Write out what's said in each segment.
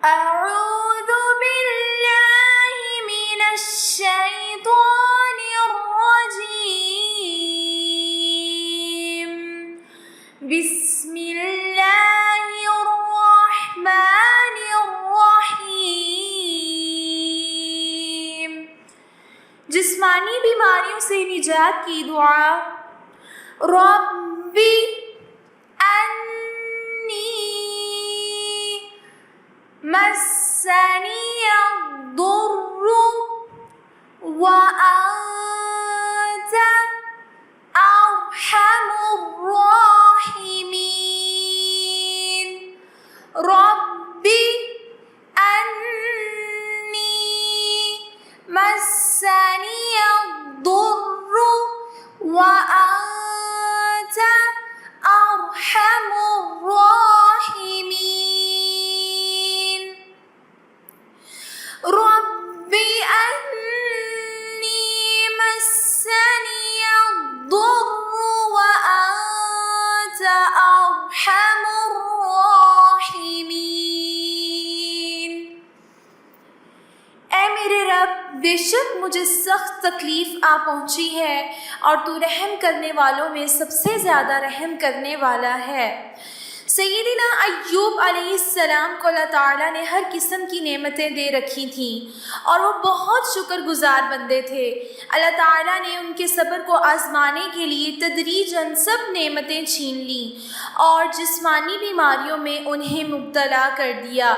أعوذ بالله من الشيطان الرجيم بسم الله الرحمن الرحيم। जिस्मानी बीमारियों से निजात की दुआ। रब्बी अन्नी मस्सनी अद्दुर्रु व अन्त अरहमुर राहिमीन। रब्बी अन्नी मस्सनी अद्दुर्रु व अन्त अरहमुर राहिमीन। रब्बी अन्नी मस्सनी अद्दुर्रु व अन्त अरहमुर राहिमीन। ऐ मेरे रब, बेशक मुझे सख्त तकलीफ़ आ पहुँची है और तू रहम करने वालों में सबसे ज़्यादा रहम करने वाला है। सैयदना अय्यूब अलैहिस्सलाम को अल्लाह ताला ने हर किस्म की नेमतें दे रखी थीं और वो बहुत शुक्रगुजार बंदे थे। अल्लाह ताला ने उनके सब्र को आजमाने के लिए तदरीजन सब नेमतें छीन लीं और जिस्मानी बीमारियों में उन्हें मुब्तला कर दिया,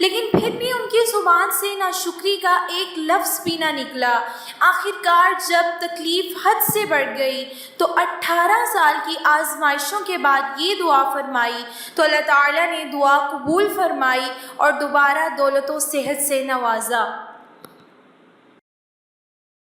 लेकिन फिर भी उनकी ज़ुबान से नाशुक्री का एक लफ्ज़ भी ना निकला। आखिरकार जब तकलीफ़ हद से बढ़ गई तो 18 साल की आजमाइशों के बाद ये दुआ फरमाई तो अल्लाह ताला ने दुआ कबूल फरमाई और दोबारा दौलत व सेहत से नवाजा।